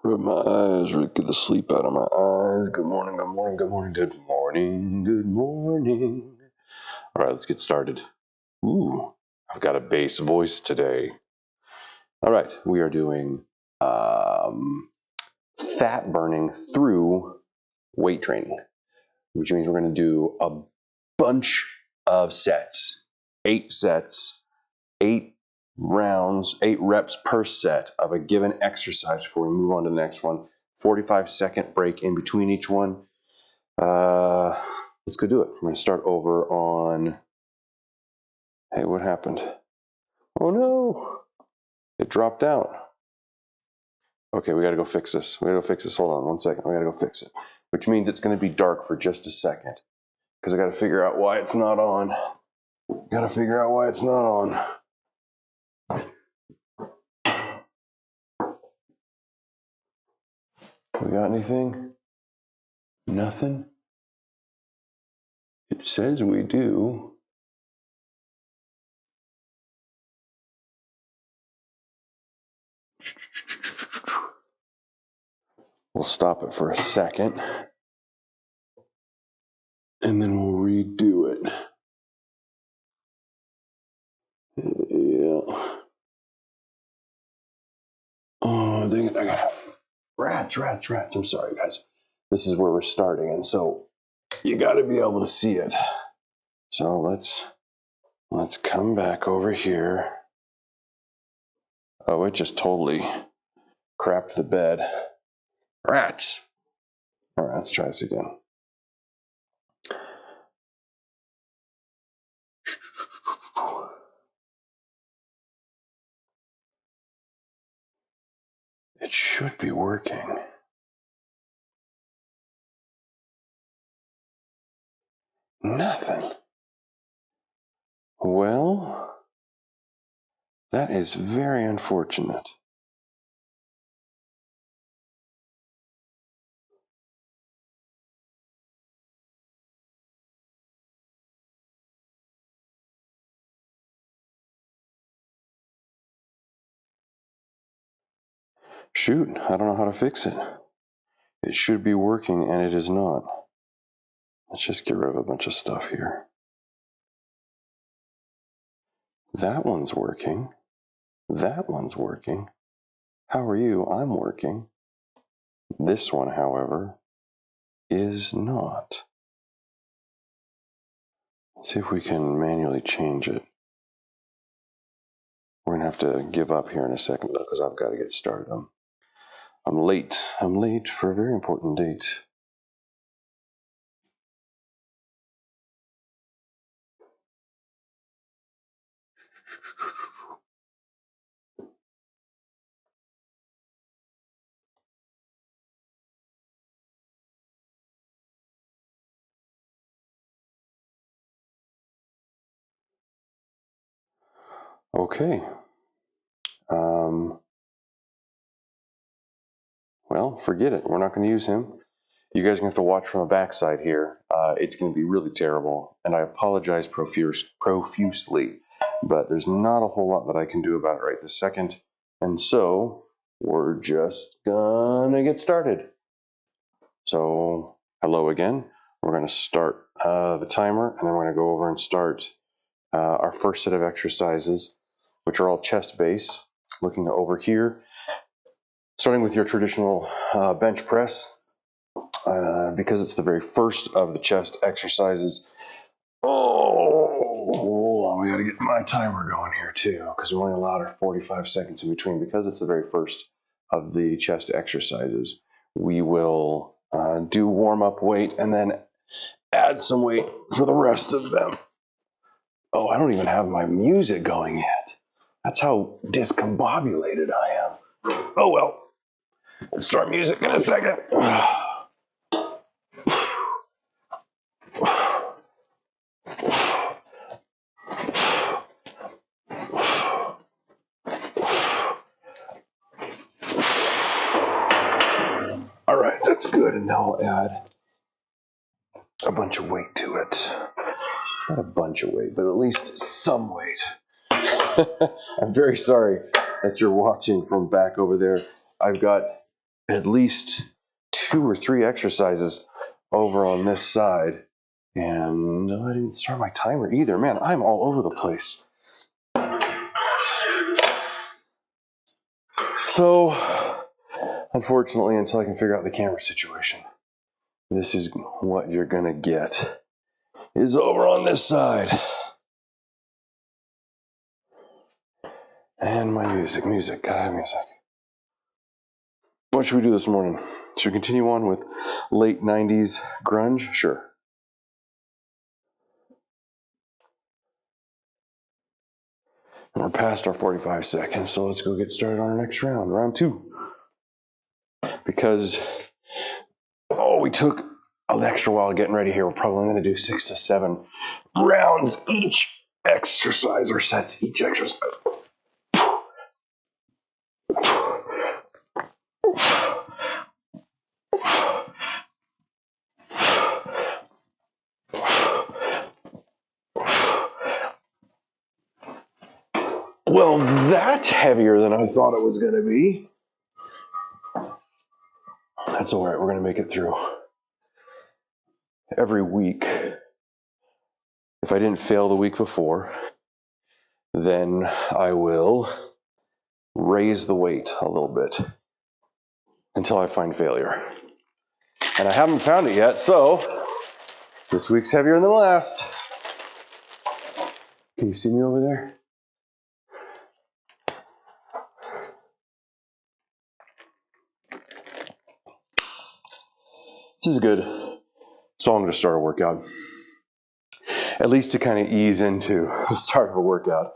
Rub my eyes, really get the sleep out of my eyes. Good morning, good morning, good morning, good morning, good morning. All right, let's get started. Ooh, I've got a bass voice today. All right, we are doing fat burning through weight training, which means we're going to do a bunch of sets. 8 sets, 8 rounds, 8 reps per set of a given exercise before we move on to the next one. 45-second break in between each one. Let's go do it. I'm going to start over on... Hey, what happened? Oh no! It dropped out. Okay, we got to go fix this. We got to go fix this. Hold on 1 second. We got to go fix it. Which means it's going to be dark for just a second. Because I got to figure out why it's not on. Got to figure out why it's not on. We got anything? Nothing? It says we do. We'll stop it for a second. And then we'll redo it. Yeah. Oh, dang it. I got rats. I'm sorry, guys. This is where we're starting, and so you got to be able to see it. So let's come back over here. Oh, it just totally crapped the bed. Rats. All right, let's try this again. It should be working. Nothing. Well, that is very unfortunate. Shoot, I don't know how to fix it. It should be working, and it is not. Let's just get rid of a bunch of stuff here. That one's working. That one's working. How are you? I'm working. This one, however, is not. Let's see if we can manually change it. We're going to have to give up here in a second, though, because I've got to get started. I'm late. I'm late for a very important date. Okay. Well, forget it. We're not going to use him. You guys are going to have to watch from the backside here. It's going to be really terrible, and I apologize profusely, but there's not a whole lot that I can do about it right this second, and so we're just going to get started. So, hello again. We're going to start the timer, and then we're going to go over and start our first set of exercises, which are all chest-based. Looking over here, starting with your traditional bench press. Because it's the very first of the chest exercises. Oh, hold on, we gotta get my timer going here too, because we only allowed 45 seconds in between. Because it's the very first of the chest exercises, we will do warm-up weight and then add some weight for the rest of them. Oh, I don't even have my music going yet. That's how discombobulated I am. Oh well, let's start music in a second. All right, that's good, and now I'll add a bunch of weight to it. Not a bunch of weight, but at least some weight. I'm very sorry that you're watching from back over there. I've got at least 2 or 3 exercises over on this side. And I didn't start my timer either. Man, I'm all over the place. So, unfortunately, until I can figure out the camera situation, this is what you're gonna get, is over on this side. And my music, gotta have music. What should we do this morning? Should we continue on with late 90s grunge? Sure. And we're past our 45 seconds, so let's go get started on our next round, round 2. Because, we took an extra while getting ready here. We're probably going to do 6 to 7 rounds each exercise, or sets each exercise. Well, that's heavier than I thought it was going to be. That's all right. We're going to make it through. Every week, if I didn't fail the week before, then I will raise the weight a little bit until I find failure. And I haven't found it yet, so this week's heavier than the last. Can you see me over there? This is good song to start a workout. At least to kind of ease into the start of a workout.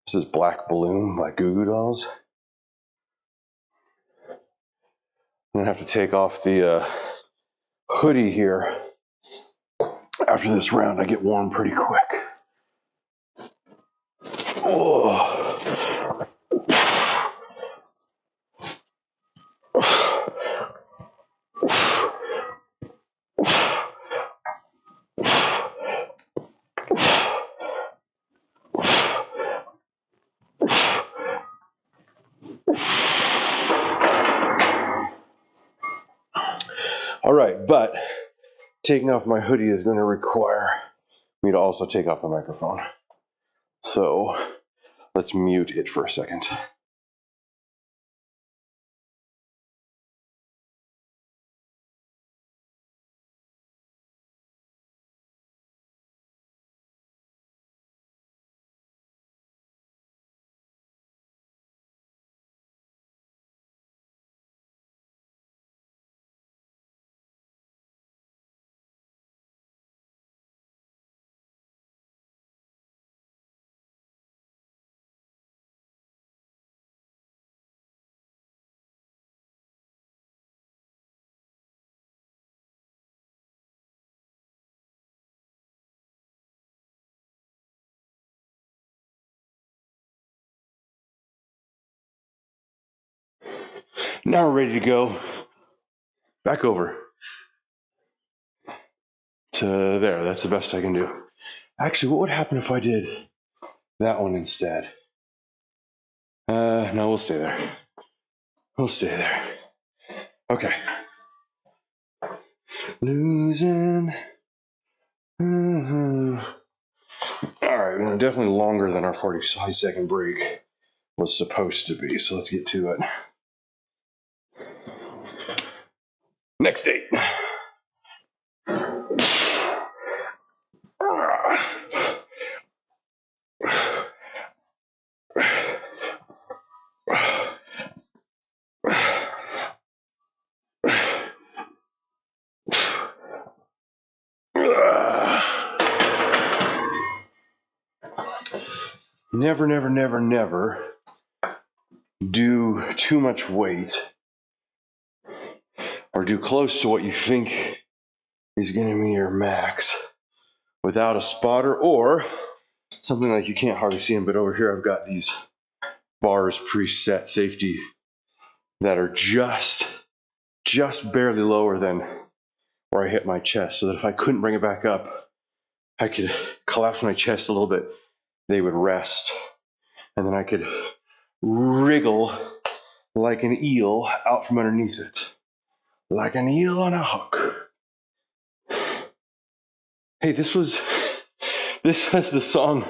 This is Black Balloon by Goo Goo Dolls. I'm gonna have to take off the hoodie here. After this round, I get warm pretty quick. Oh. All right, but taking off my hoodie is going to require me to also take off my microphone. So let's mute it for a second. Now we're ready to go back over to there. That's the best I can do. Actually, what would happen if I did that one instead? No, we'll stay there. We'll stay there. Okay. Losing. All right, definitely longer than our 45-second break was supposed to be, so let's get to it. Next date. Never, never, never, never do too much weight or do close to what you think is going to be your max without a spotter or something like, you can't hardly see them, but over here I've got these bars preset safety that are just barely lower than where I hit my chest, so that if I couldn't bring it back up, I could collapse my chest a little bit, they would rest, and then I could wriggle like an eel out from underneath it. Like an eel on a hook. Hey, this was the song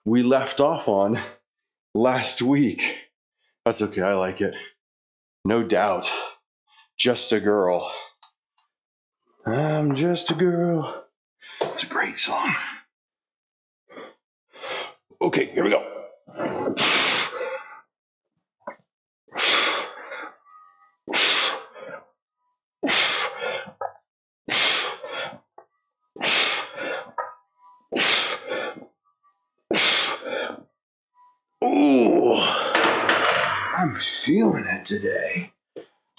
we left off on last week. That's okay, I like it. No doubt. Just a girl. I'm just a girl. It's a great song. Okay, here we go. Ooh, I'm feeling it today.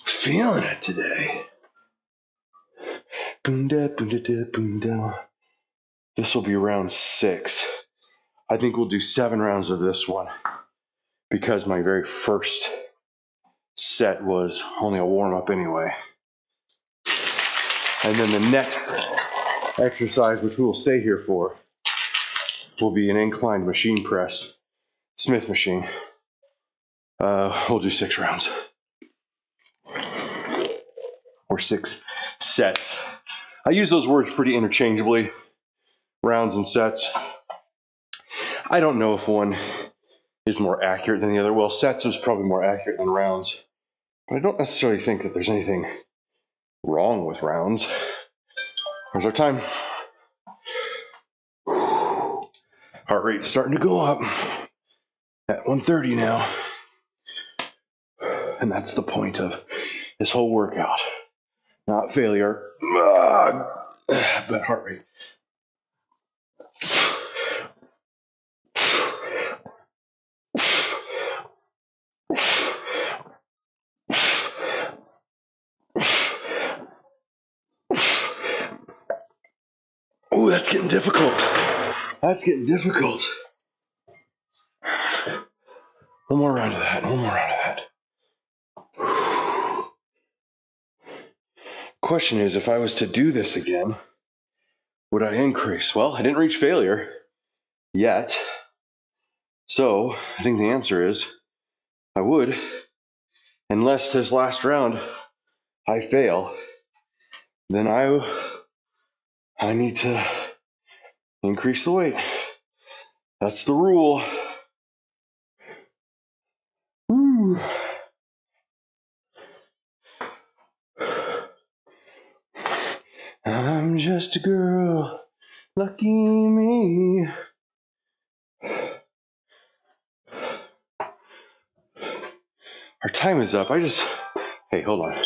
Feeling it today. Boom da boom da da boom da. This will be round 6. I think we'll do 7 rounds of this one because my very first set was only a warm-up anyway. And then the next exercise, which we will stay here for, will be an inclined machine press, Smith machine. We'll do 6 rounds. Or 6 sets. I use those words pretty interchangeably, rounds and sets. I don't know if one is more accurate than the other. Well, sets is probably more accurate than rounds. But I don't necessarily think that there's anything wrong with rounds. Here's our time. Heart rate starting to go up at 130 now. And that's the point of this whole workout. Not failure, but heart rate. Oh, that's getting difficult. That's getting difficult. One more round of that. One more round of that. Question is, if I was to do this again, would I increase? Well, I didn't reach failure yet. So I think the answer is I would, unless this last round I fail, then I need to increase the weight. That's the rule. Woo. I'm just a girl, lucky me. Our time is up. Hey, hold on.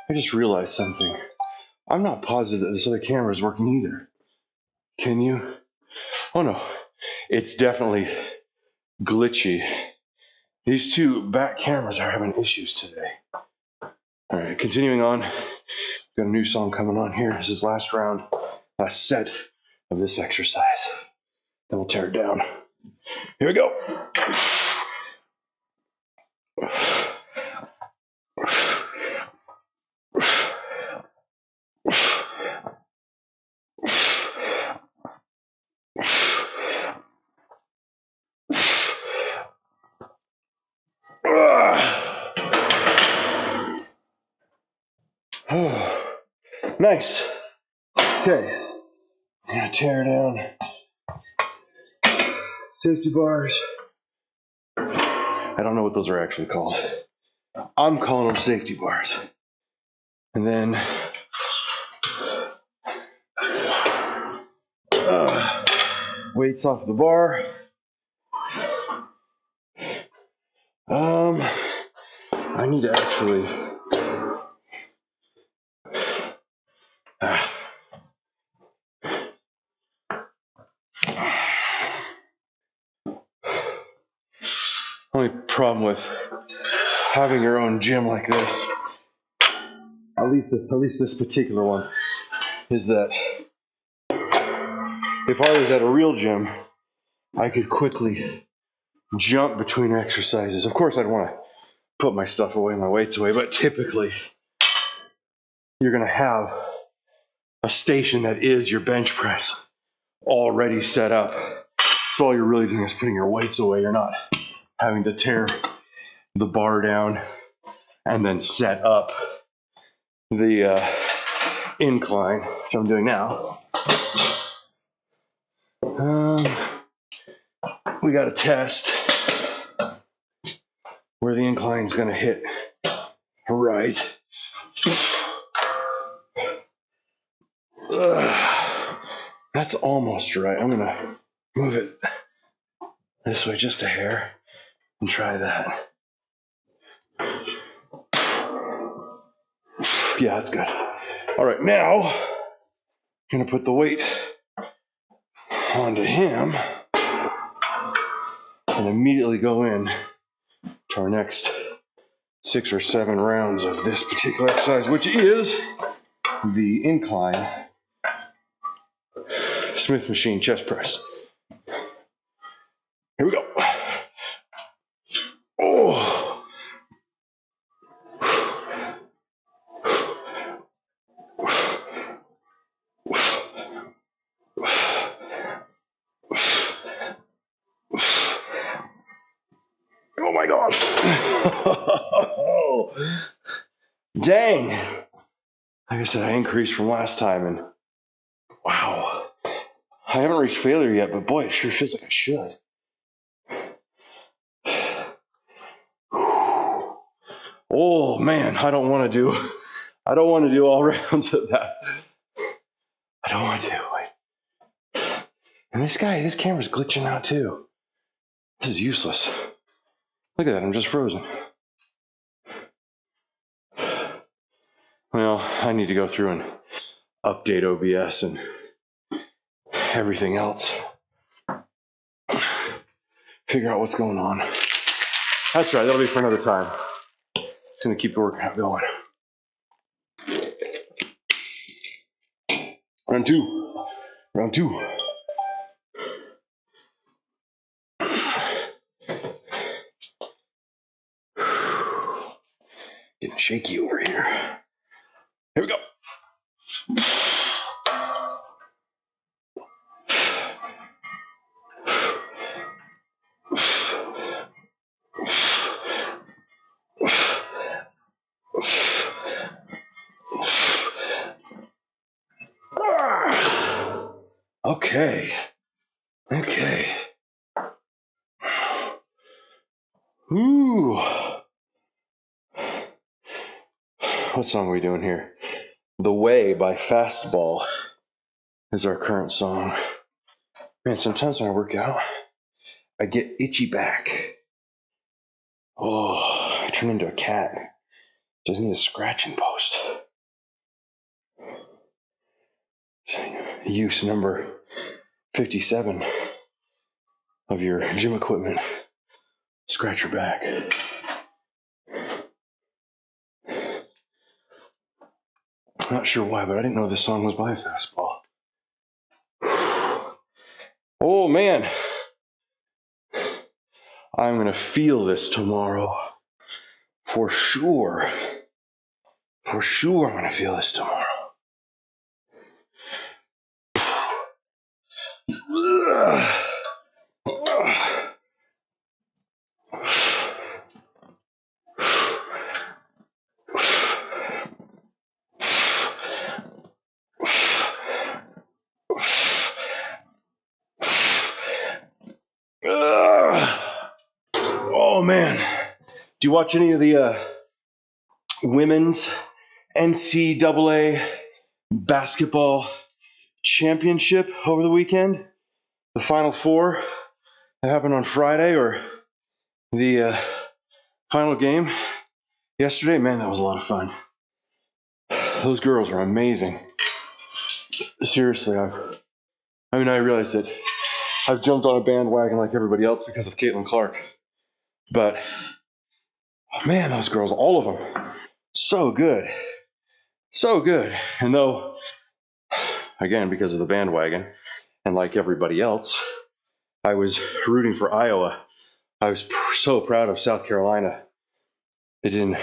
I just realized something. I'm not positive that this other camera is working either. Can you? Oh no, it's definitely glitchy. These 2 back cameras are having issues today. All right, continuing on. Got a new song coming on here. This is last round, last set of this exercise. Then we'll tear it down. Here we go. Nice. Okay. I'm gonna tear down safety bars. I don't know what those are actually called. I'm calling them safety bars. And then weights off the bar. I need to actually only problem with having your own gym like this, at least this particular one, is that if I was at a real gym, I could quickly jump between exercises. Of course, I'd want to put my stuff away, my weights away, but typically you're going to have a station that is your bench press already set up. So all you're really doing is putting your weights away. You're not having to tear the bar down and then set up the incline, which I'm doing now. We got to test where the incline is going to hit right. That's almost right. I'm going to move it this way just a hair and try that. Yeah, that's good. All right, now I'm going to put the weight onto him and immediately go in to our next 6 or 7 rounds of this particular exercise, which is the incline Smith machine chest press. Here we go. Oh. Oh my gosh. Dang. Like I said, I increased from last time, and wow. I haven't reached failure yet, but boy, it sure feels like I should. Oh man, I don't want to do all rounds of that. I don't want to do it. And this camera's glitching out too. This is useless. Look at that, I'm just frozen. Well, I need to go through and update OBS and everything else. Figure out what's going on. That's right, that'll be for another time. Just gonna keep the workout going. Round two. Getting shaky over here. Here we go. Okay. Ooh. What song are we doing here? The Way by Fastball is our current song. Man, sometimes when I work out, I get itchy back. Oh, I turn into a cat. Just need a scratching post. Use number 57 of your gym equipment. Scratch your back. Not sure why, but I didn't know this song was by Fastball. Oh man, I'm gonna feel this tomorrow. For sure. I'm gonna feel this tomorrow. Oh man, do you watch any of the women's NCAA basketball championship over the weekend? The Final Four that happened on Friday, or the final game yesterday? Man, that was a lot of fun. Those girls were amazing. Seriously, I realized that I've jumped on a bandwagon like everybody else because of Caitlin Clark. But, man, those girls, all of them, so good. So good. And though, again, because of the bandwagon, and like everybody else, I was rooting for Iowa. I was so proud of South Carolina. They didn't,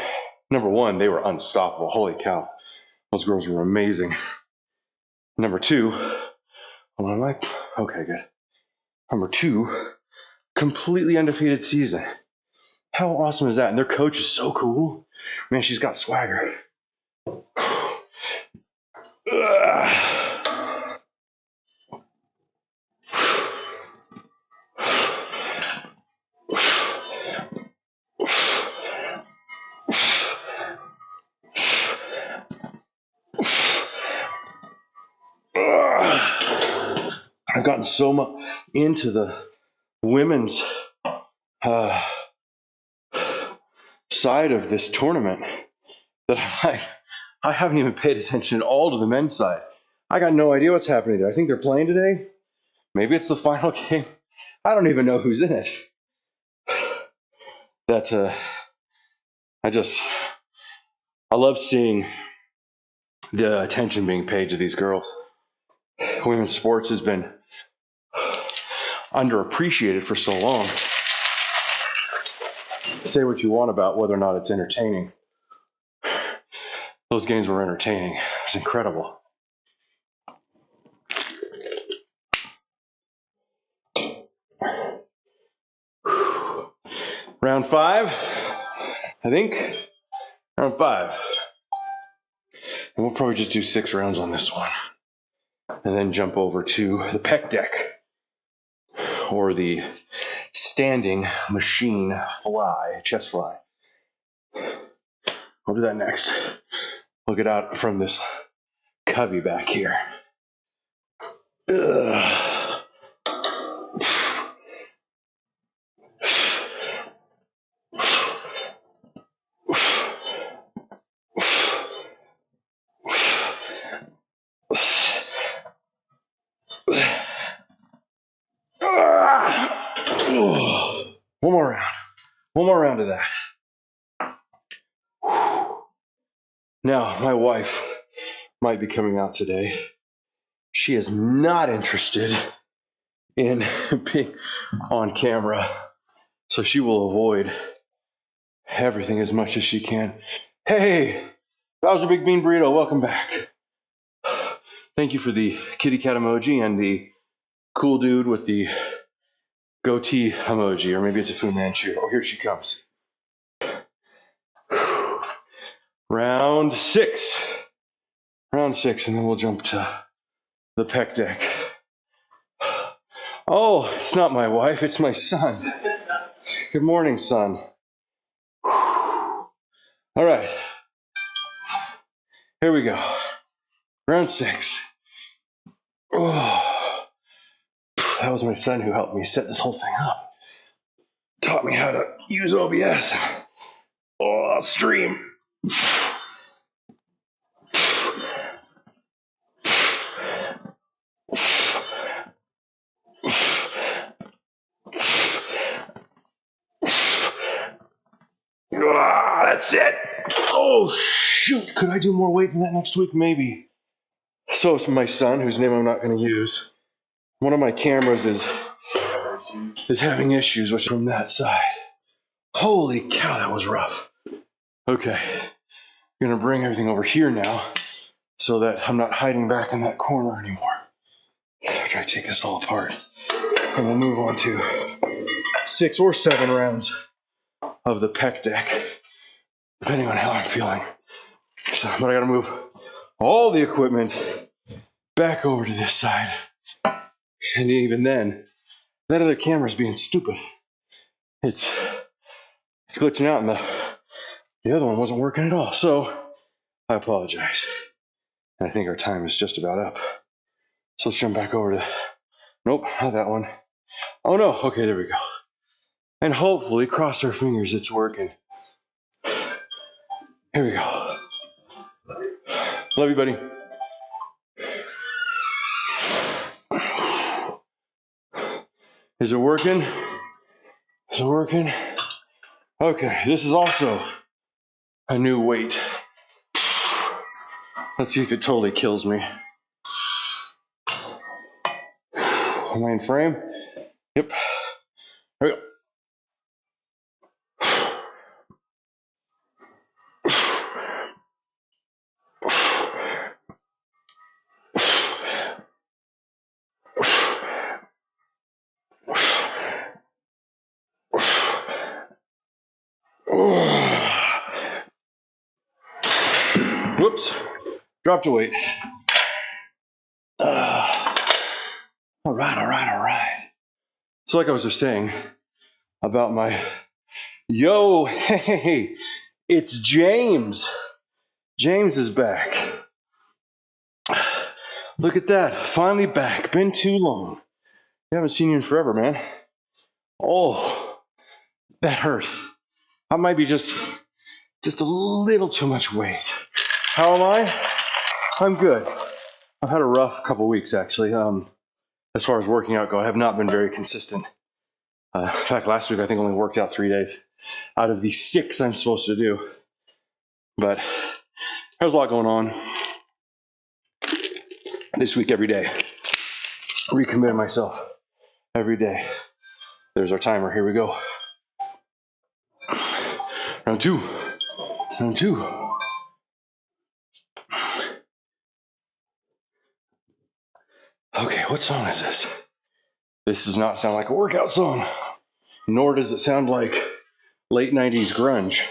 number one, they were unstoppable. Holy cow. Those girls were amazing. Number two, I'm like, okay, good. Number two, completely undefeated season. How awesome is that? And their coach is so cool. Man, she's got swagger. I've gotten so much into the women's side of this tournament that I haven't even paid attention at all to the men's side. I got no idea what's happening there. I think they're playing today. Maybe it's the final game. I don't even know who's in it. I love seeing the attention being paid to these girls. Women's sports has been underappreciated for so long. Say what you want about whether or not it's entertaining. Those games were entertaining. It was incredible. Round 5, I think. Round 5. And we'll probably just do 6 rounds on this one. And then jump over to the pec deck, or the standing machine fly, chest fly. We'll do that next. We'll get out from this cubby back here. Ugh. One more round. One more round of that. Now, my wife might be coming out today. She is not interested in being on camera, so she will avoid everything as much as she can. Hey, Bowser Big Bean Burrito, welcome back. Thank you for the kitty cat emoji and the cool dude with the goatee emoji, or maybe it's a Fu Manchu. Oh, here she comes. Round 6. Round 6, and then we'll jump to the pec deck. Oh, it's not my wife, it's my son. Good morning, son. All right. Here we go. Round 6. Oh, that was my son who helped me set this whole thing up. Taught me how to use OBS. Oh, I'll stream. That's it. Oh, shoot. Could I do more weight than that next week? Maybe. So it's my son, whose name I'm not going to use. One of my cameras is having issues, which is from that side. Holy cow, that was rough. Okay. I'm going to bring everything over here now so that I'm not hiding back in that corner anymore. After I take this all apart. And we'll move on to 6 or 7 rounds of the pec deck, depending on how I'm feeling. So, but I got to move all the equipment back over to this side. And even then, that other camera's being stupid. It's glitching out, and the other one wasn't working at all. So I apologize. And I think our time is just about up. So let's jump back over to, nope, not that one. Oh no, okay, there we go. And hopefully, cross our fingers, it's working. Here we go. Love you, buddy. Is it working? Is it working? Okay, this is also a new weight. Let's see if it totally kills me. Am I in frame? Yep. Here we go. Whoops, dropped a weight. All right. So like I was just saying about my, hey, it's James. James is back. Look at that, finally back. Been too long. I haven't seen you in forever, man. Oh, that hurt. I might be just a little too much weight. How am I? I'm good. I've had a rough couple weeks, actually. As far as working out go, I have not been very consistent. In fact, last week I think I only worked out 3 days out of the 6 I'm supposed to do. But there's a lot going on. This week, every day. Recommitted myself every day. There's our timer. Here we go. Round two. Okay, what song is this? This does not sound like a workout song, nor does it sound like late 90s grunge.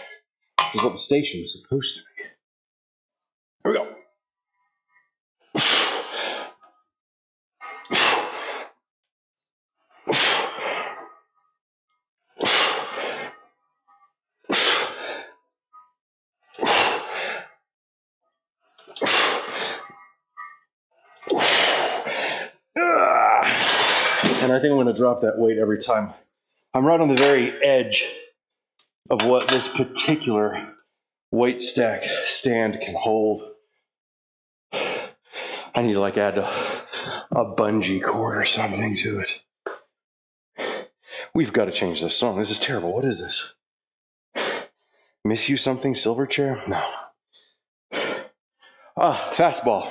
This is what the station is supposed to be. Here we go. And I think I'm going to drop that weight every time. I'm right on the very edge of what this particular weight stack stand can hold. I need to like add a bungee cord or something to it. We've got to change this song. This is terrible. What is this? Miss You Something, Silverchair? No. Fastball.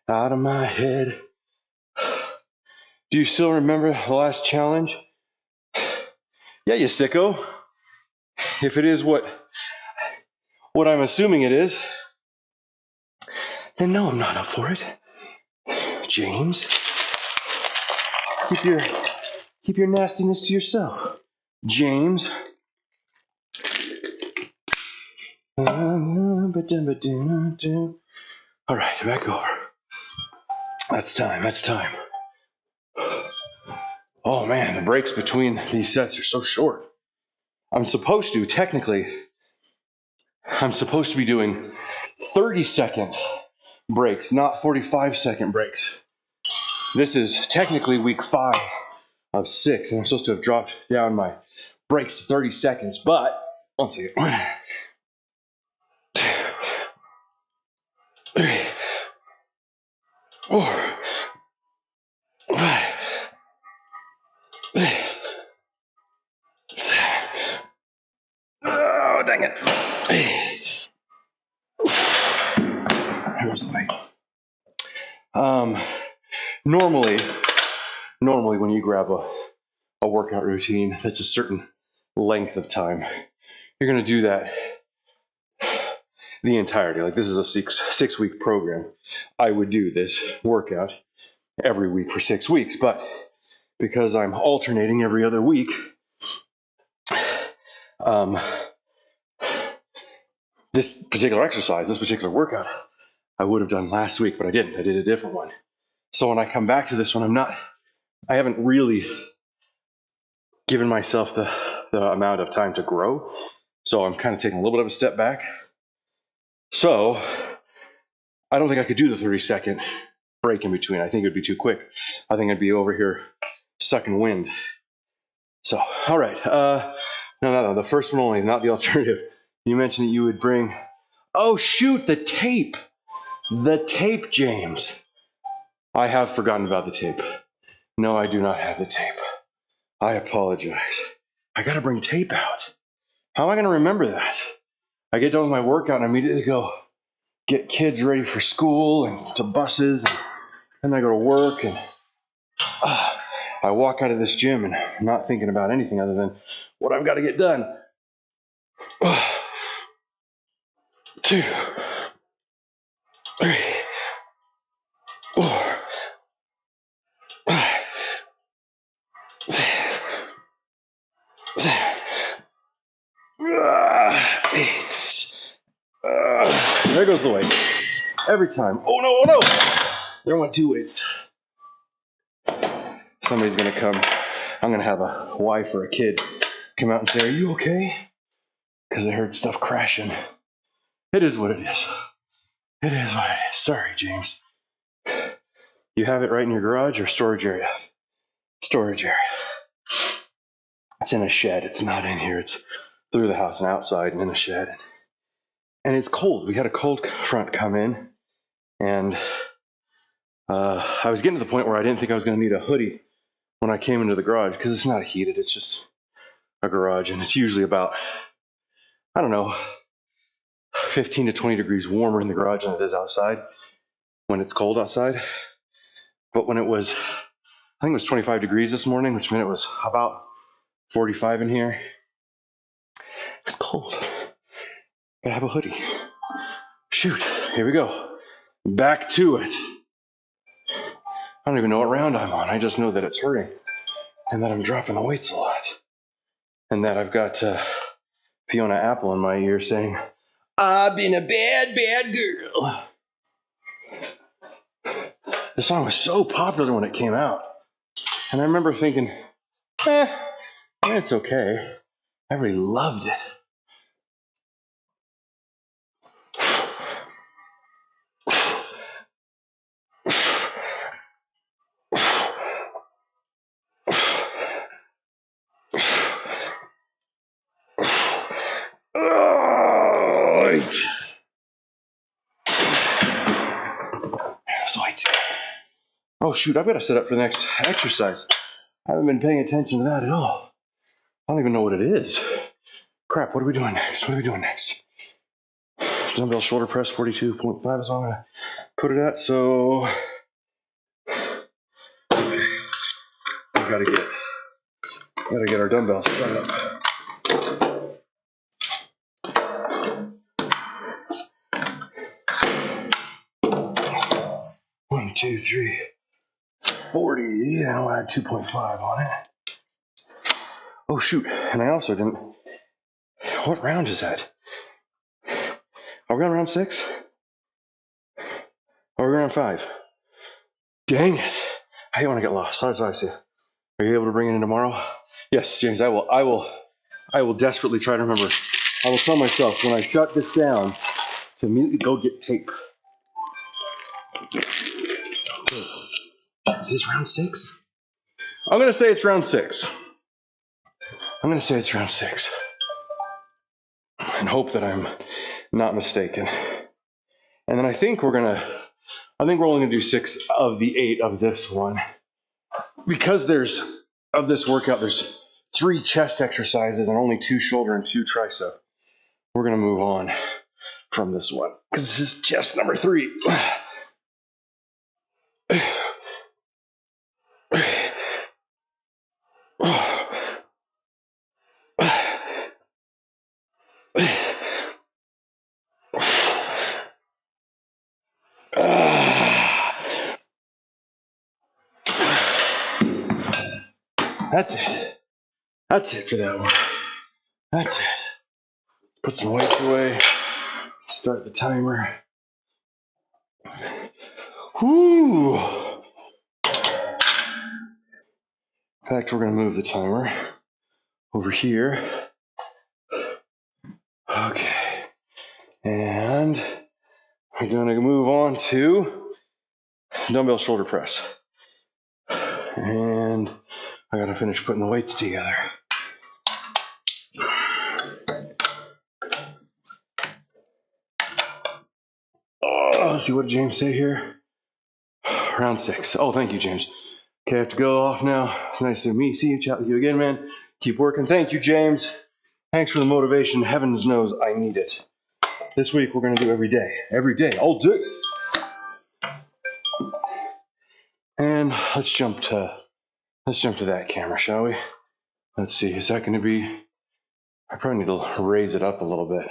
Out of my head. Do you still remember the last challenge? Yeah, you sicko. If it is what I'm assuming it is, then no, I'm not up for it. James, keep your nastiness to yourself. James. All right, back over. That's time. Oh man, the breaks between these sets are so short. I'm supposed to be doing 30-second breaks, not 45-second breaks. This is technically week 5 of 6, and I'm supposed to have dropped down my breaks to 30 seconds, but one second. 1, 2, 3, 4, 5, 6, 7. Oh, dang it. Here's the weight. Normally when you grab a workout routine that's a certain length of time, you're going to do that the entirety. Like this is a 6-week program. I would do this workout every week for 6 weeks, but because I'm alternating every other week, this particular exercise, this particular workout, I would have done last week, but I didn't. I did a different one. So when I come back to this one, I haven't really given myself the amount of time to grow. So I'm kind of taking a little bit of a step back. So I don't think I could do the 30-second break in between. I think it would be too quick. I think I'd be over here sucking wind. So, all right. No, the first one only, not the alternative. You mentioned that you would bring, oh shoot, the tape. The tape, James. I have forgotten about the tape. No, I do not have the tape. I apologize. I gotta bring tape out. How am I gonna remember that? I get done with my workout and I immediately go get kids ready for school and to buses, and then I go to work, and I walk out of this gym and I'm not thinking about anything other than what I've got to get done. 2, 3, 4, 5, 6, 7. there goes the weight. Every time. Oh no, oh no! There went 2 weights. Somebody's gonna come. I'm gonna have a wife or a kid come out and say, "Are you okay?" Because they heard stuff crashing. It is what it is. It is what it is. Sorry, James. You have it right in your garage or storage area? Storage area. It's in a shed. It's not in here. It's through the house and outside and in a shed. And it's cold. We had a cold front come in. And I was getting to the point where I didn't think I was going to need a hoodie when I came into the garage, because it's not heated. It's just a garage. And it's usually about, I don't know, 15 to 20 degrees warmer in the garage than it is outside when it's cold outside. But when it was, I think it was 25 degrees this morning, which meant it was about 45 in here. It's cold. Gotta have a hoodie. Shoot, here we go. Back to it. I don't even know what round I'm on. I just know that it's hurting and that I'm dropping the weights a lot. And that I've got Fiona Apple in my ear saying, "I've been a bad, bad girl." The song was so popular when it came out. And I remember thinking, it's okay. Everybody loved it. Oh shoot, I've got to set up for the next exercise. I haven't been paying attention to that at all. I don't even know what it is. Crap, what are we doing next? What are we doing next? Dumbbell shoulder press 42.5 is what I'm going to put it at. So we gotta get our dumbbells set up. 1, 2, 3, 40, and I'll add 2.5 on it. Oh shoot, and I also didn't, what round is that? Are we on round 6? Are we on 5? Dang it. I hate when I get lost. How does I see? Are you able to bring it in tomorrow? Yes, James, I will desperately try to remember. I will tell myself when I shut this down to immediately go get tape. Is this round 6? I'm going to say it's round 6. I'm going to say it's round 6. And hope that I'm not mistaken. And then I think we're only going to do 6 of the 8 of this one. Because of this workout, there's 3 chest exercises and only 2 shoulder and 2 tricep. We're going to move on from this one, because this is chest number 3. That's it. That's it for that one. That's it. Put some weights away. Start the timer. Whoo! In fact, we're going to move the timer over here. Okay. And we're going to move on to dumbbell shoulder press. And I got to finish putting the weights together. Oh, let's see, what did James say here? Round 6. Oh, thank you, James. Okay, I have to go off now. It's nice to meet you, chat with you again, man. Keep working. Thank you, James. Thanks for the motivation. Heavens knows I need it. This week we're going to do every day. Every day. All day. And let's jump to that camera, shall we? Let's see. Is that going to be? I probably need to raise it up a little bit.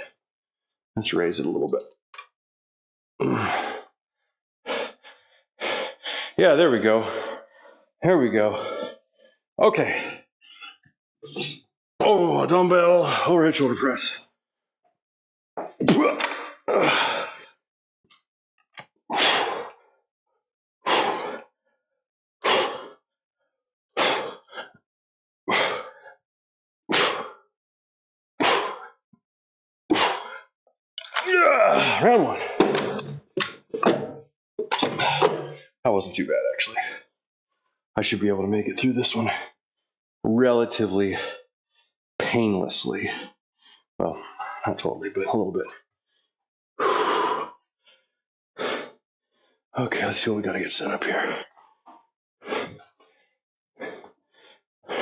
Let's raise it a little bit. Yeah, there we go. There we go. Okay. Oh, a dumbbell overhead shoulder press. Round one. That wasn't too bad, actually. I should be able to make it through this one relatively painlessly. Well, not totally, but a little bit. Okay, let's see what we got to get set up here.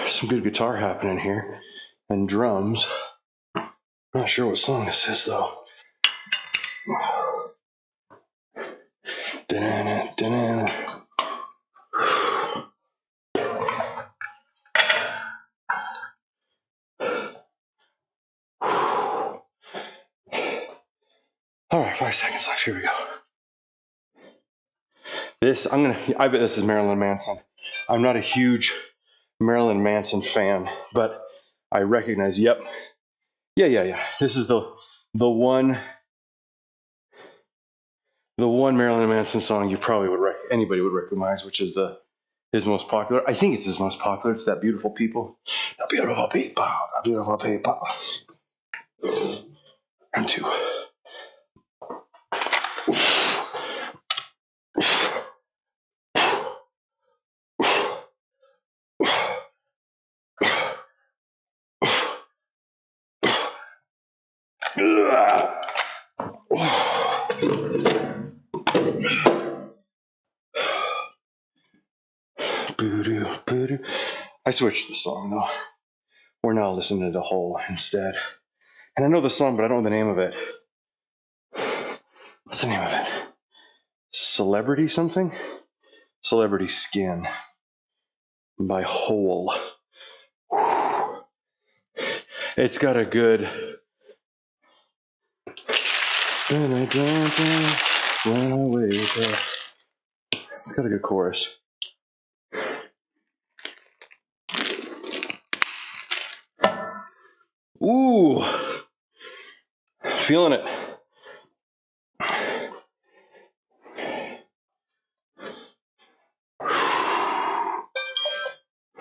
Some good guitar happening here, and drums. Not sure what song this is, though. Da-na-na, da-na-na. All right, 5 seconds left. Here we go. I bet this is Marilyn Manson. I'm not a huge Marilyn Manson fan, but I recognize, yep. Yeah. This is the one Marilyn Manson song you probably anybody would recognize, which is his most popular. I think it's his most popular. It's That Beautiful People. The beautiful people. The beautiful people. Round two. I switched the song though. We're now listening to Hole instead. And I know the song, but I don't know the name of it. What's the name of it? Celebrity something? Celebrity Skin by Hole. It's got a good. It's got a good chorus. Ooh, feeling it.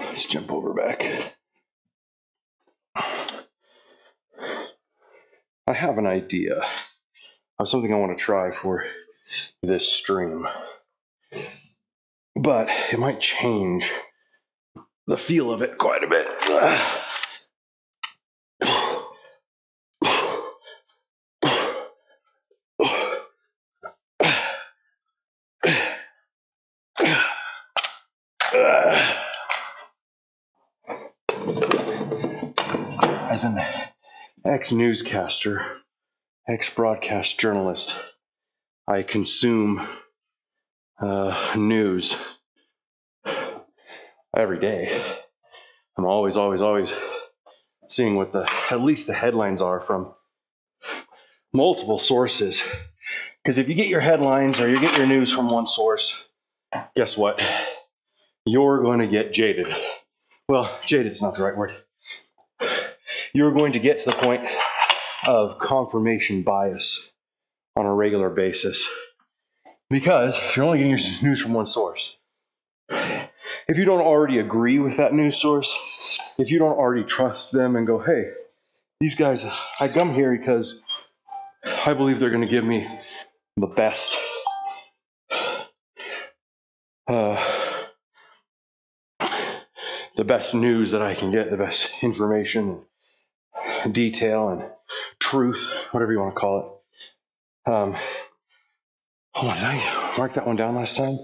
Let's jump over back. I have an idea of something I want to try for this stream, but it might change the feel of it quite a bit. As an ex-newscaster, ex-broadcast journalist, I consume news every day. I'm always seeing what at least the headlines are from multiple sources. Because if you get your headlines or you get your news from one source, guess what? You're going to get jaded. Well, jaded's not the right word. You're going to get to the point of confirmation bias on a regular basis. Because if you're only getting your news from one source, if you don't already agree with that news source, if you don't already trust them and go, hey, these guys, I come here because I believe they're going to give me the best news that I can get, the best information, and detail, and truth, whatever you want to call it. Hold on, did I mark that one down last time?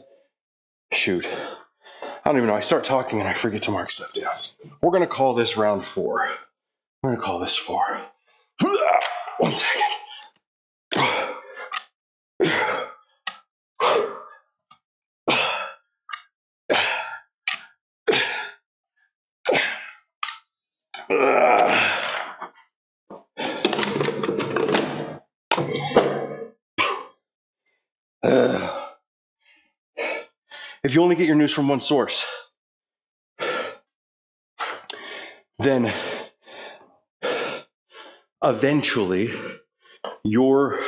Shoot. I don't even know. I start talking and I forget to mark stuff down. We're going to call this round 4. I'm going to call this 4. 1 second. If you only get your news from one source, then eventually you're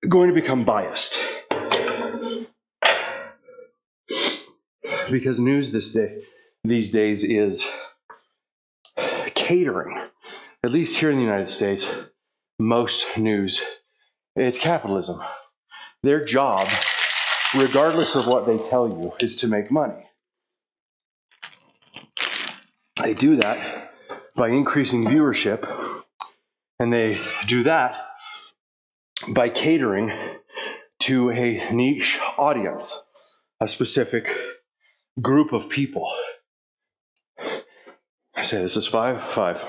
going to become biased. Because news these days is catering at least here in the United States, most news, it's capitalism. Their job, regardless of what they tell you, is to make money. They do that by increasing viewership, and they do that by catering to a niche audience, a specific group of people. I say this is 5.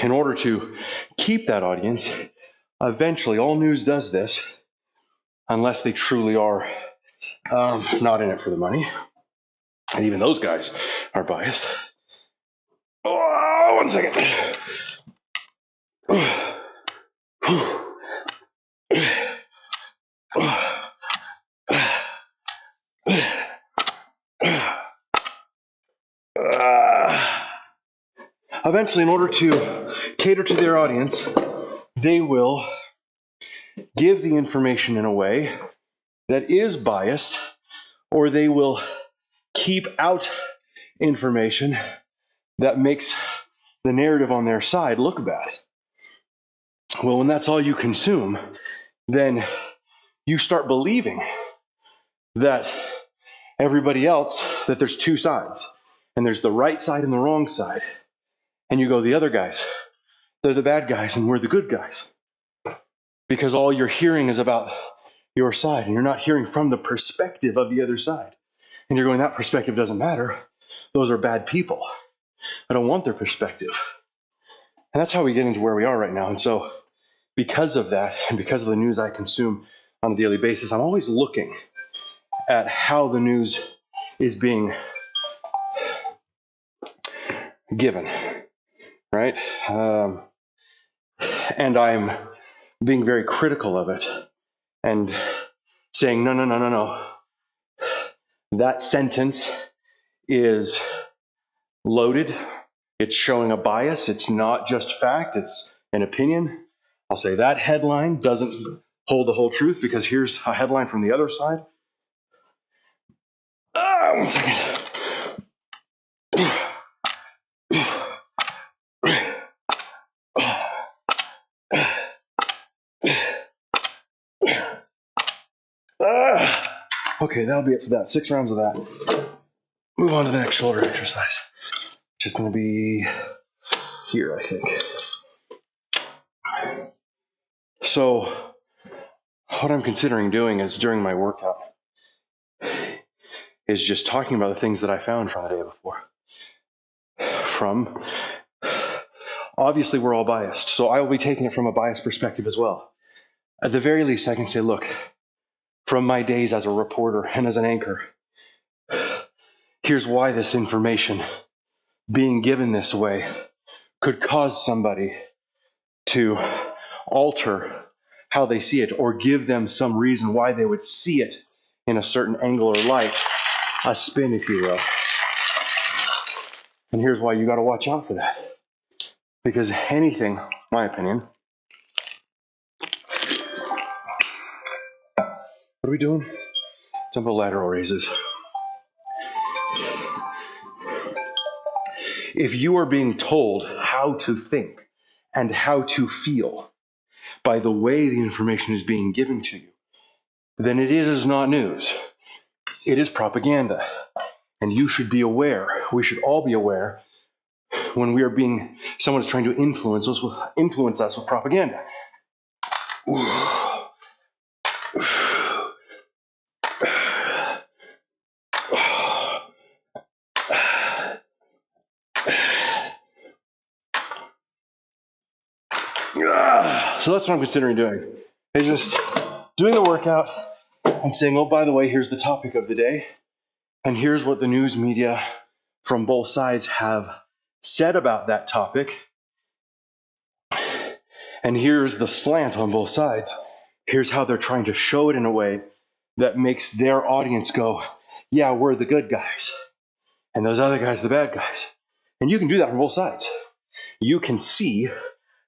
In order to keep that audience, eventually all news does this, unless they truly are not in it for the money. And even those guys are biased. Oh, 1 second. Eventually, in order to cater to their audience, they will give the information in a way that is biased, or they will keep out information that makes the narrative on their side look bad. Well, when that's all you consume, then you start believing that everybody else, that there's two sides, and there's the right side and the wrong side. And you go, the other guys, they're the bad guys and we're the good guys. Because all you're hearing is about your side, and you're not hearing from the perspective of the other side. And you're going, that perspective doesn't matter. Those are bad people. I don't want their perspective. And that's how we get into where we are right now. And so because of that, and because of the news I consume on a daily basis, I'm always looking at how the news is being given, right? And I'm being very critical of it and saying, no. That sentence is loaded. It's showing a bias. It's not just fact. It's an opinion. I'll say that headline doesn't hold the whole truth, because here's a headline from the other side. 1 second. Okay, that'll be it for that. 6 rounds of that. Move on to the next shoulder exercise, which is going to be here, I think. So what I'm considering doing is, during my workout, is just talking about the things that I found from the day before. Obviously, we're all biased, so I will be taking it from a biased perspective as well. At the very least, I can say, look, from my days as a reporter and as an anchor, here's why this information being given this way could cause somebody to alter how they see it, or give them some reason why they would see it in a certain angle or light, a spin, if you will. And here's why you got to watch out for that. Because anything, my opinion. What are we doing? Simple lateral raises. If you are being told how to think and how to feel by the way the information is being given to you, then it is not news. It is propaganda. And you should be aware, we should all be aware, when someone is trying to influence us with propaganda. So that's what I'm considering doing. Is just doing the workout and saying, oh, by the way, here's the topic of the day. And here's what the news media from both sides have said about that topic. And here's the slant on both sides. Here's how they're trying to show it in a way that makes their audience go, yeah, we're the good guys. And those other guys, the bad guys. And you can do that from both sides. You can see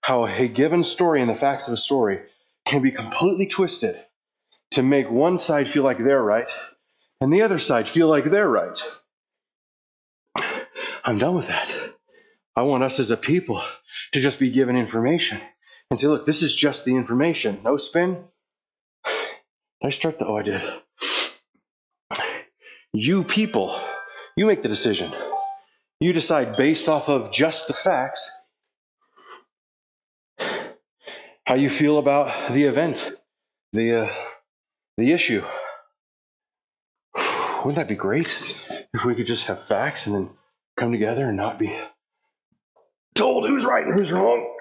how a given story and the facts of a story can be completely twisted to make one side feel like they're right and the other side feel like they're right. I'm done with that. I want us as a people to just be given information and say, look, this is just the information. No spin. Did I start the, oh, I did. You people, you make the decision. You decide based off of just the facts how you feel about the event, the issue. Wouldn't that be great if we could just have facts and then come together and not be told who's right and who's wrong?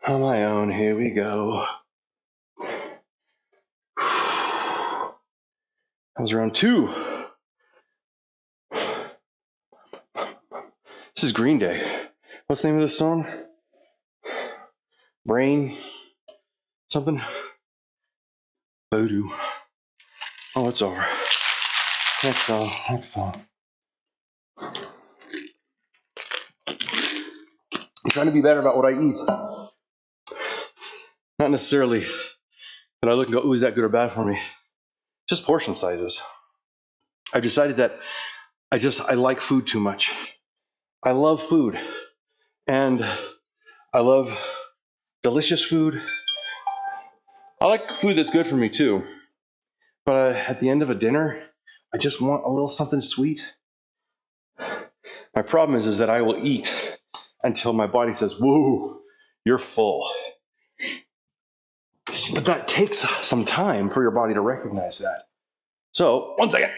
On my own, here we go. That was round 2. This is Green Day. What's the name of this song? Brain something? Voodoo. Oh, it's over. Next song. I'm trying to be better about what I eat. Not necessarily that I look and go, ooh, is that good or bad for me? Just portion sizes. I've decided that I like food too much. I love food. And I love delicious food. I like food that's good for me too. But at the end of a dinner, I just want a little something sweet. My problem is that I will eat until my body says, whoa, you're full. But that takes some time for your body to recognize that. So, 1 second.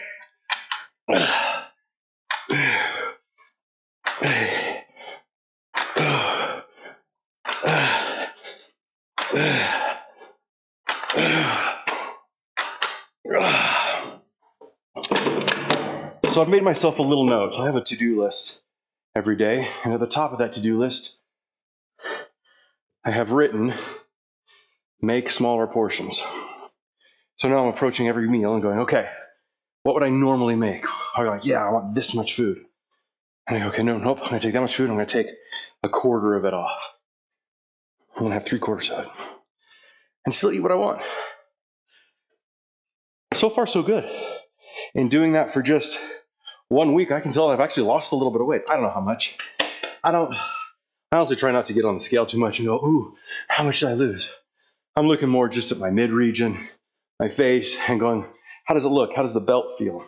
So I've made myself a little note. I have a to-do list every day, and at the top of that to-do list, I have written, make smaller portions. So now I'm approaching every meal and going, okay, what would I normally make? I'm like, yeah, I want this much food. And I go, okay, nope, I'm gonna take that much food, I'm gonna take a quarter of it off. I'm gonna have 3/4 of it. And still eat what I want. So far, so good. In doing that for just 1 week, I can tell I've actually lost a little bit of weight. I don't know how much. I honestly try not to get on the scale too much and go, ooh, how much did I lose? I'm looking more just at my mid-region, my face, and going, how does it look? How does the belt feel?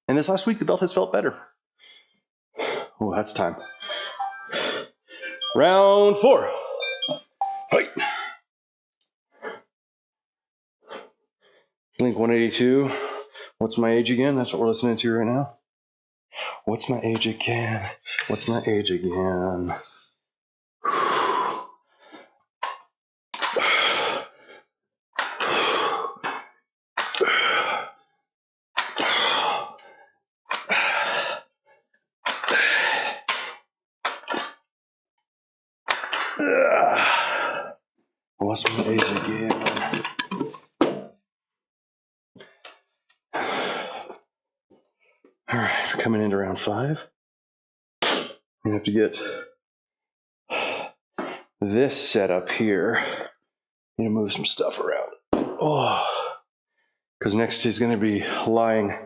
And this last week, the belt has felt better. Oh, that's time. Round 4. Right. Link 182. What's my age again? That's what we're listening to right now. What's my age again? What's my age again? What's my age again? All right, we're coming into round 5. We have to get this set up here. Need to move some stuff around. Oh, because next is going to be lying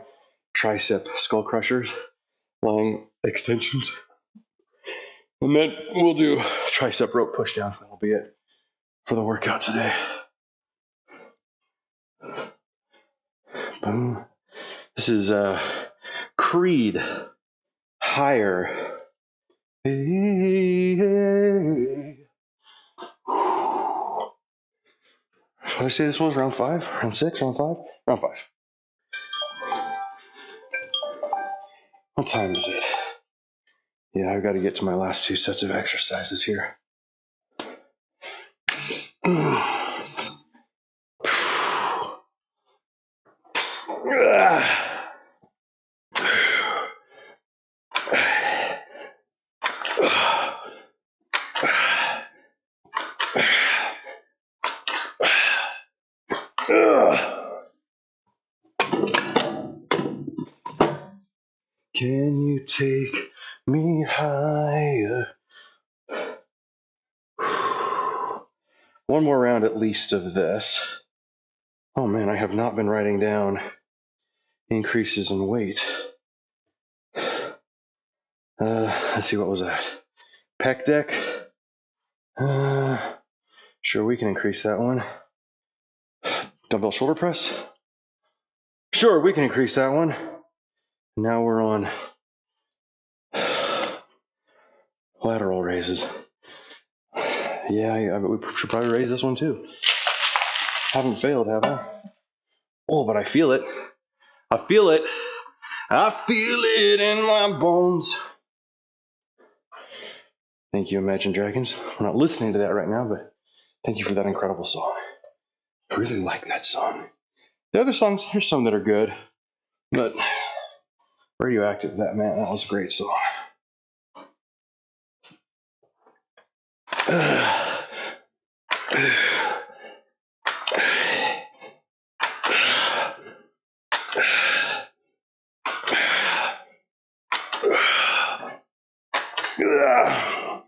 tricep skull crushers, lying extensions. And then we'll do tricep rope pushdowns. That'll be it for the workout today. Boom. This is Creed Higher. Hey, hey. What did I say this was? Round 5? Round 6? Round 5? Round 5. What time is it? Yeah, I've got to get to my last 2 sets of exercises here. Can you take me higher? One more round at least of this. Oh man, I have not been writing down increases in weight. Let's see, what was that? Pec deck. Sure, we can increase that one. Dumbbell shoulder press. Sure, we can increase that one. Now we're on lateral raises. Yeah, we should probably raise this one too. Haven't failed, have I? Oh, but I feel it. I feel it. I feel it in my bones. Thank you, Imagine Dragons. We're not listening to that right now, but thank you for that incredible song. I really like that song. The other songs, there's some that are good, but Radioactive, that was a great song.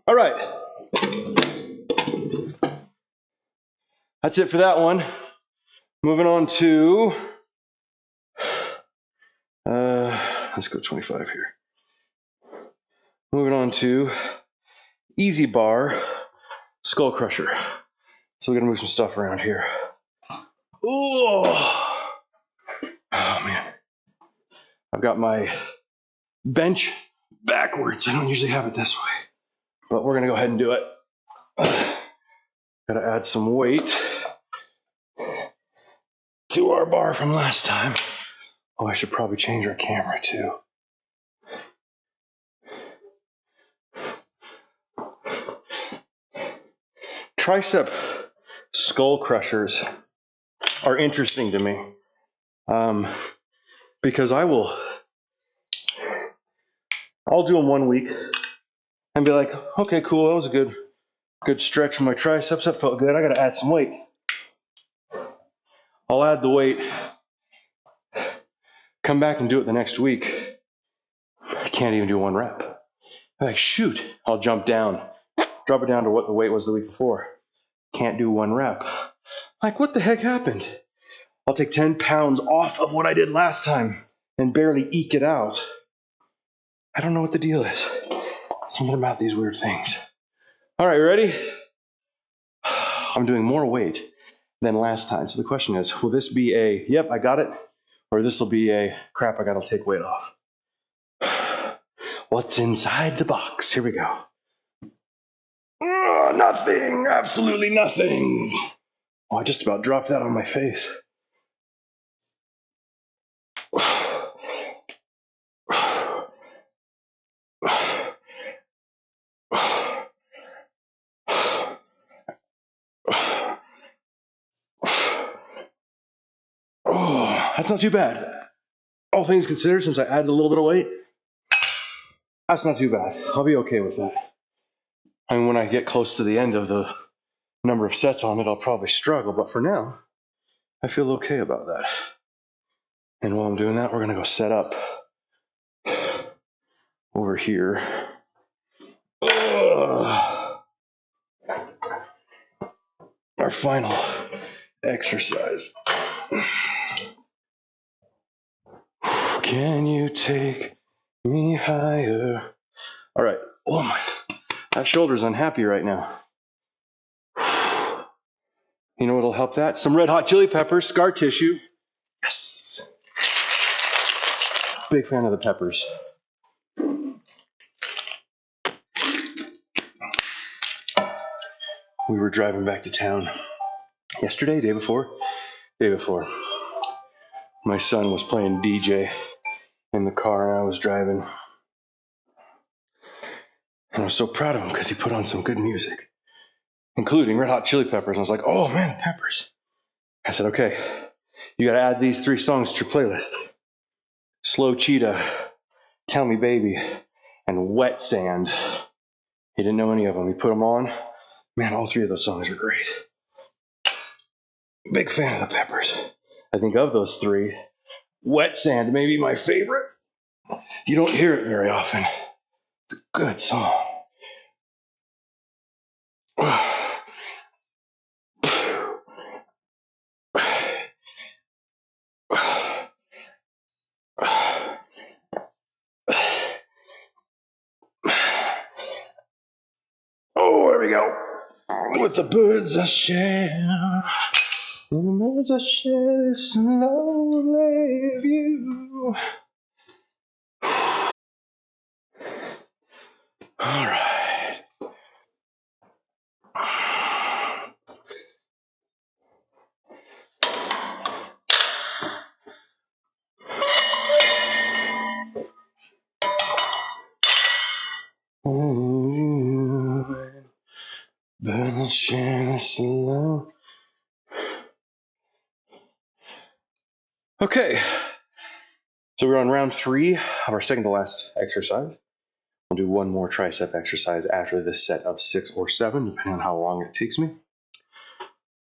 All right. That's it for that one. Moving on to, let's go 25 here. Moving on to Easy Bar Skull Crusher. So we're gonna move some stuff around here. Oh man. I've got my bench backwards. I don't usually have it this way, but we're gonna go ahead and do it. Gotta add some weight to our bar from last time. Oh, I should probably change our camera too. Tricep skull crushers are interesting to me because I'll do them 1 week and be like, okay, cool, that was a good stretch for my triceps, that felt good, I gotta add some weight. I'll add the weight, come back and do it the next week. I can't even do 1 rep. I'm like, shoot, I'll jump down, drop it down to what the weight was the week before. Can't do 1 rep. Like, what the heck happened? I'll take 10 pounds off of what I did last time and barely eke it out. I don't know what the deal is. Something about these weird things. All right, ready? I'm doing more weight than last time. So the question is, will this be a, yep, I got it, or this will be a, crap, I gotta take weight off? What's inside the box? Here we go. Nothing, absolutely nothing. Oh, I just about dropped that on my face. Oh, that's not too bad. All things considered, since I added a little bit of weight, that's not too bad. I'll be okay with that. I mean, when I get close to the end of the number of sets on it, I'll probably struggle, but for now, I feel okay about that. And while I'm doing that, we're gonna go set up over here. Our final exercise. Can you take me higher? All right. Oh my, that shoulder's unhappy right now. You know what'll help that? Some Red Hot Chili Peppers, scar tissue. Yes. Big fan of the peppers. We were driving back to town yesterday, day before. My son was playing DJ in the car and I was driving. And I was so proud of him because he put on some good music, including Red Hot Chili Peppers. And I was like, oh man, the peppers. I said, okay, you got to add these 3 songs to your playlist. Slow Cheetah, Tell Me Baby, and Wet Sand. He didn't know any of them. He put them on. Man, all 3 of those songs are great. Big fan of the peppers. I think of those 3, Wet Sand may be my favorite. You don't hear it very often. It's a good song. Oh, there we go. With the birds I share. With the birds I share this lonely view. All right. Birds I share this alone. Okay. So we're on round 3 of our second to last exercise. We'll do one more tricep exercise after this set of 6 or 7, depending on how long it takes me.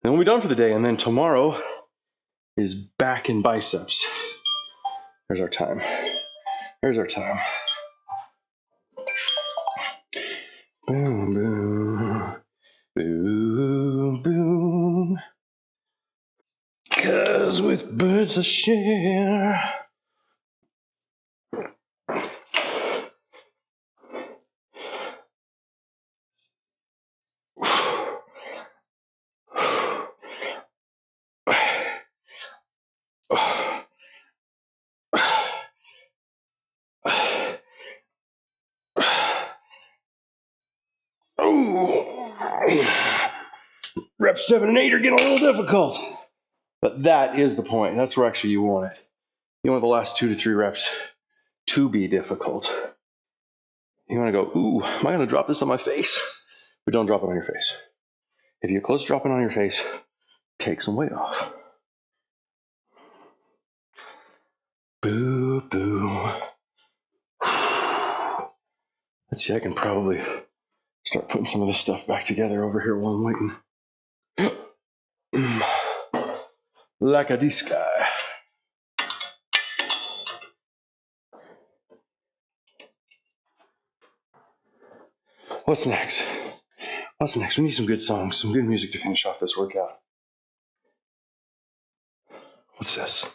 Then we'll be done for the day, and then tomorrow is back in biceps. There's our time. There's our time. Boom, boom, boom, boom. 'Cause with birds I share. Oh, reps 7 and 8 are getting a little difficult. But that is the point. That's where actually you want it. You want the last 2 to 3 reps to be difficult. You want to go, ooh, am I going to drop this on my face? But don't drop it on your face. If you're close to dropping on your face, take some weight off. Boo, boo. Let's see, I can probably start putting some of this stuff back together over here while I'm waiting. Like a disco. What's next? What's next? We need some good songs, some good music to finish off this workout. What's this?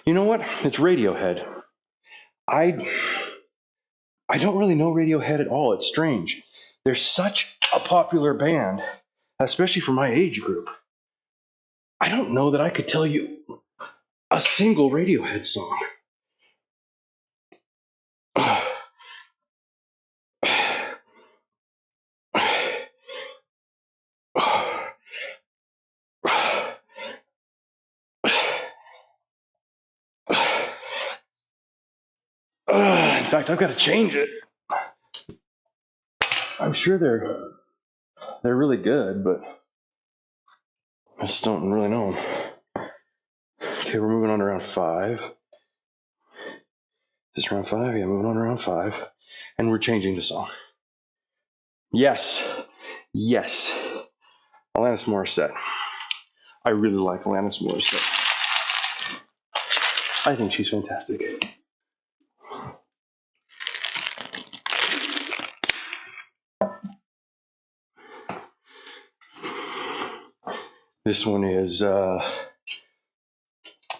You know what? It's Radiohead. I don't really know Radiohead at all. It's strange. They're such a popular band, especially for my age group. I don't know that I could tell you a single Radiohead song. In fact, I've got to change it. I'm sure they're really good, but I just don't really know them. Okay, we're moving on to round 5. Is this round 5? Yeah, moving on to round 5. And we're changing the song. Yes. Yes. Alanis Morissette. I really like Alanis Morissette. I think she's fantastic. This one is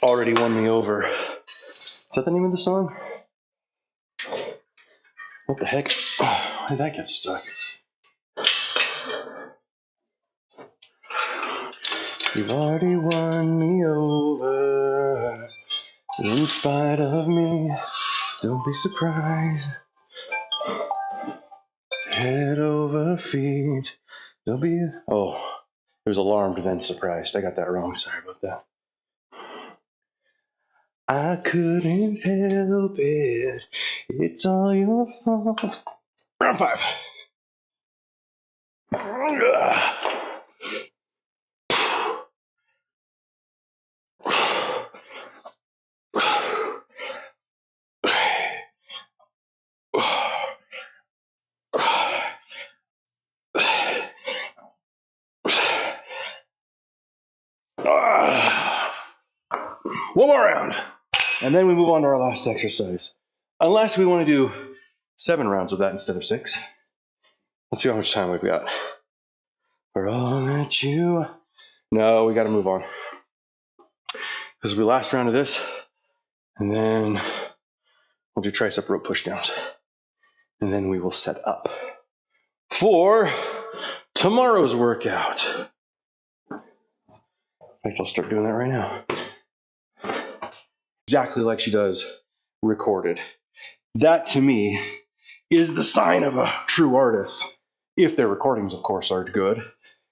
Already Won Me Over. Is that the name of the song? What the heck? Oh, how did that get stuck? You've already won me over, in spite of me. Don't be surprised. Head over feet. Don't be. Oh, it was alarmed, then surprised. I got that wrong. Sorry about that. I couldn't help it. It's all your fault. Round 5. One more round. And then we move on to our last exercise. Unless we want to do 7 rounds of that instead of 6. Let's see how much time we've got. For all that you... No, we got to move on. This will be the last round of this. And then we'll do tricep rope pushdowns. And then we will set up for tomorrow's workout. In fact, I'll start doing that right now. Exactly like she does recorded. That to me is the sign of a true artist. If their recordings, of course, are good.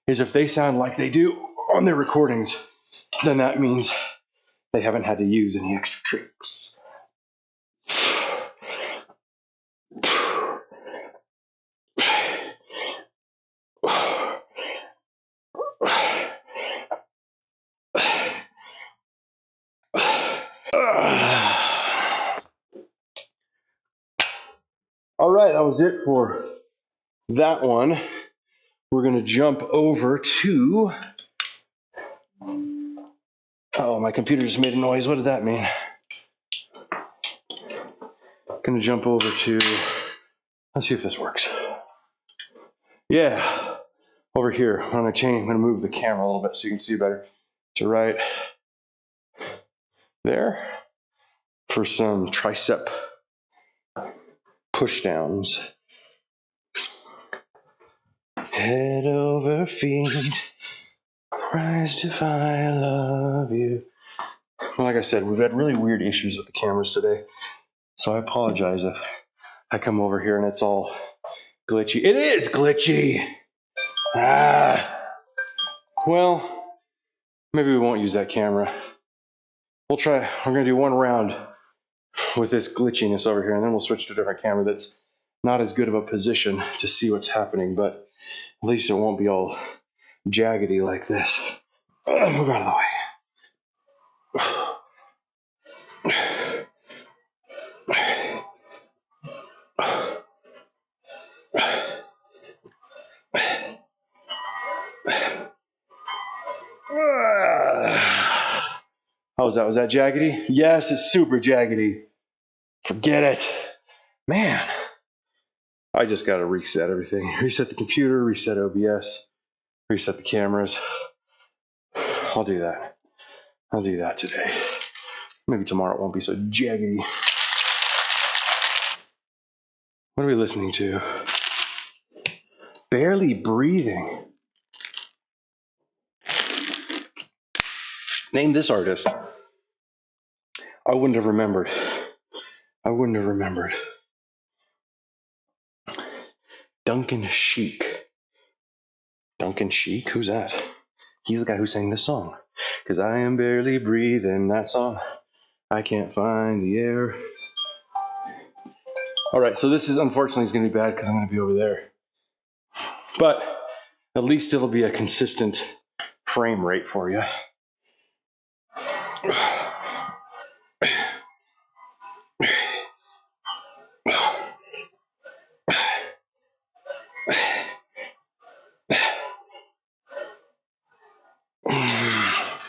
Is if they sound like they do on their recordings, then that means they haven't had to use any extra tricks. All right, that was it for that one. We're going to jump over to... Oh, my computer just made a noise. What did that mean? Going to jump over to... Let's see if this works. Yeah, over here. I'm going to move the camera a little bit so you can see better. To right there for some tricep pushdowns. Head over feet, rise to fire, I love you. Well, like I said, we've had really weird issues with the cameras today, so I apologize if I come over here and it's all glitchy. It is glitchy! Well, maybe we won't use that camera. We're gonna do 1 round with this glitchiness over here, and then we'll switch to a different camera that's not as good of a position to see what's happening, but at least it won't be all jaggedy like this. Move out of the way. How was that? Was that jaggedy? Yes, it's super jaggedy. Forget it. Man, I just got to reset everything. Reset the computer, reset OBS, reset the cameras. I'll do that. I'll do that today. Maybe tomorrow it won't be so jaggedy. What are we listening to? Barely Breathing. Name this artist. I wouldn't have remembered. I wouldn't have remembered. Duncan Sheik. Duncan Sheik? Who's that? He's the guy who sang this song. Because I am barely breathing, that song. I can't find the air. All right, so this is unfortunately going to be bad because I'm going to be over there. But at least it'll be a consistent frame rate for you.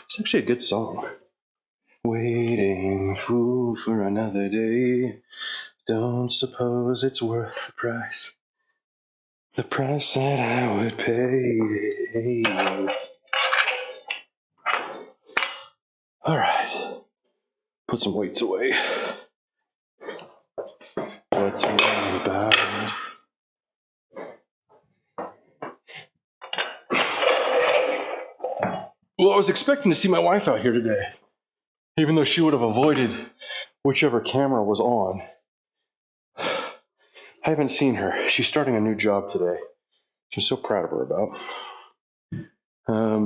It's actually a good song. Waiting, fool, for another day. Don't suppose it's worth the price. The price that I would pay. All right. Put some weights away. What's all about it? Well, I was expecting to see my wife out here today, even though she would have avoided whichever camera was on. I haven't seen her. She's starting a new job today, which I'm so proud of her about.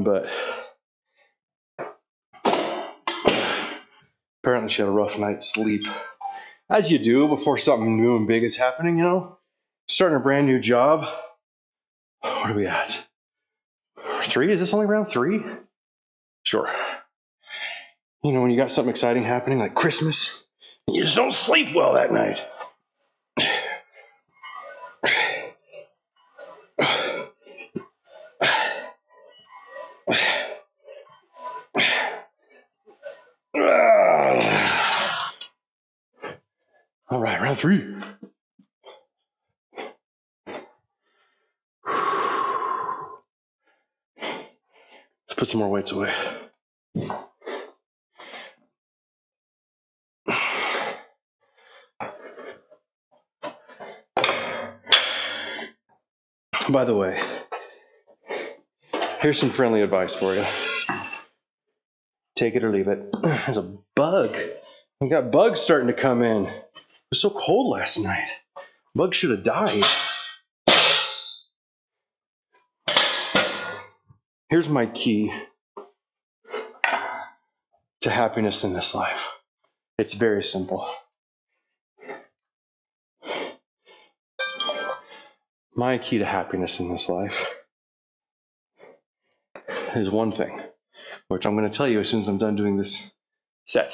But apparently she had a rough night's sleep. As you do before something new and big is happening, you know? Starting a brand new job. What are we at? 3? Is this only round 3? Sure. You know, when you got something exciting happening like Christmas, and you just don't sleep well that night. Count 3. Let's put some more weights away. By the way, here's some friendly advice for you. Take it or leave it. There's a bug. We got bugs starting to come in. It was so cold last night. Bugs should have died. Here's my key to happiness in this life. It's very simple. My key to happiness in this life is one thing, which I'm going to tell you as soon as I'm done doing this set.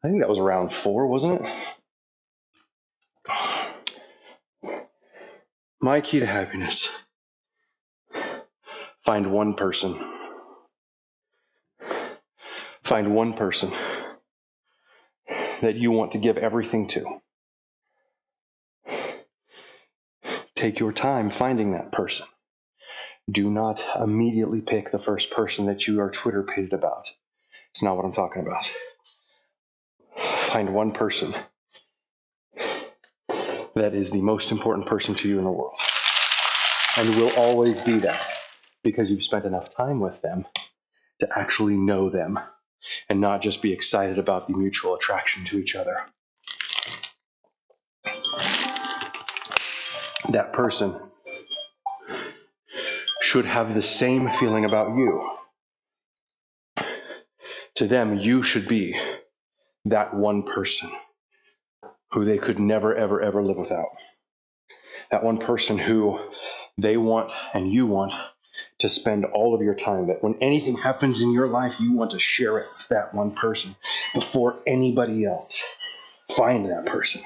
I think that was round 4, wasn't it? My key to happiness. Find one person. Find one person that you want to give everything to. Take your time finding that person. Do not immediately pick the first person that you are Twitter-pated about. It's not what I'm talking about. Find one person that is the most important person to you in the world. And will always be that because you've spent enough time with them to actually know them and not just be excited about the mutual attraction to each other. That person should have the same feeling about you. To them, you should be that one person who they could never, ever, ever live without. That one person who they want and you want to spend all of your time, that when anything happens in your life, you want to share it with that one person before anybody else. Find that person.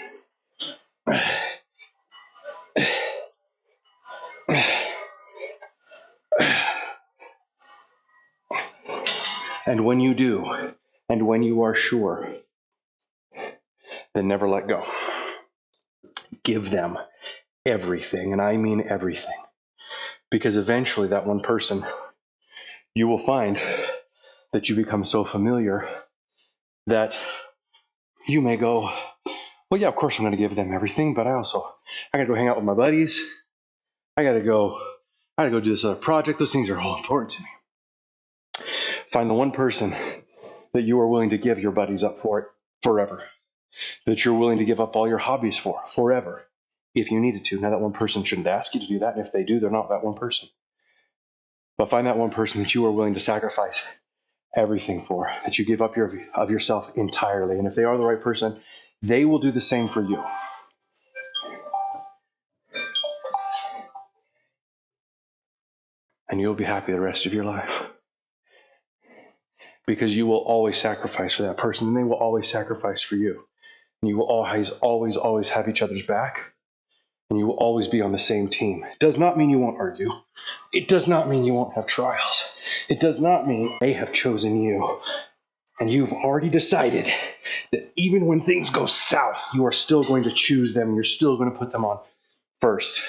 And when you do, and when you are sure, then never let go. Give them everything, and I mean everything. Because eventually that one person, you will find that you become so familiar that you may go, well, yeah, of course I'm going to give them everything, but I got to go hang out with my buddies. I got to go do this other project. Those things are all important to me. Find the one person that you are willing to give your buddies up for forever. That you're willing to give up all your hobbies for forever, if you needed to. Now, that one person shouldn't ask you to do that, and if they do, they're not that one person. But find that one person that you are willing to sacrifice everything for, that you give up of yourself entirely. And if they are the right person, they will do the same for you. And you'll be happy the rest of your life. Because you will always sacrifice for that person, and they will always sacrifice for you. And you will always have each other's back, and you will always be on the same team. It does not mean you won't argue. It does not mean you won't have trials. It does not mean they have chosen you, and you've already decided that even when things go south, you are still going to choose them, and you're still going to put them on first.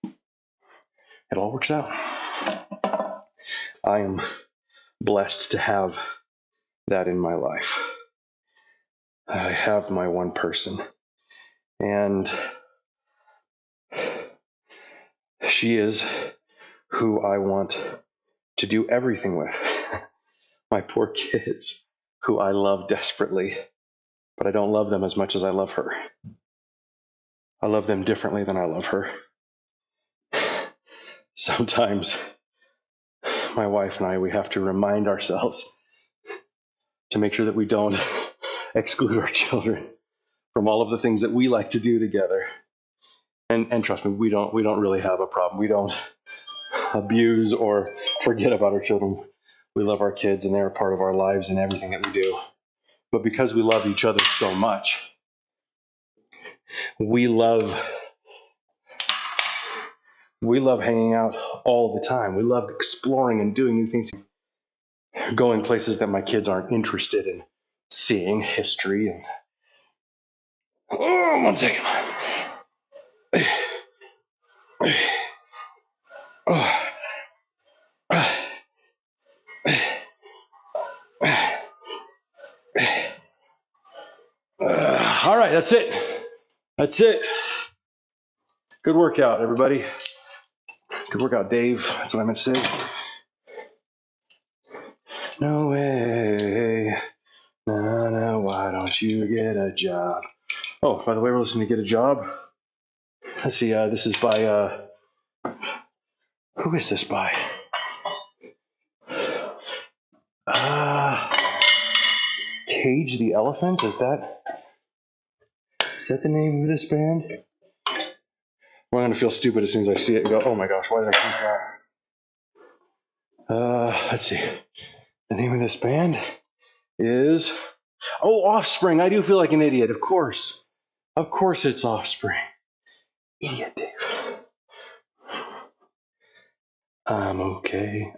It all works out. I am blessed to have that in my life. I have my one person, and she is who I want to do everything with. My poor kids, who I love desperately, but I don't love them as much as I love her. I love them differently than I love her. Sometimes my wife and I, we have to remind ourselves to make sure that we don't exclude our children from all of the things that we like to do together. And trust me, we don't really have a problem. We don't abuse or forget about our children. We love our kids, and they're a part of our lives and everything that we do. But because we love each other so much, we love hanging out all the time. We love exploring and doing new things, going places that my kids aren't interested in seeing, history. And oh, 1 second. All right, that's it. That's it. Good workout, everybody. Good workout, Dave. That's what I meant to say. No way. No, why don't you get a job? Oh, by the way, we're listening to Get a Job. Let's see, this is by, who is this by? Cage the Elephant? Is that the name of this band? Well, I'm going to feel stupid as soon as I see it and go, oh my gosh, why did I think that? Let's see. The name of this band is, Offspring. I do feel like an idiot, of course. Of course it's Offspring. Idiot, Dave. I'm okay.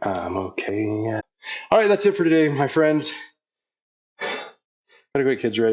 All right, that's it for today, my friends. Got a great kids ready.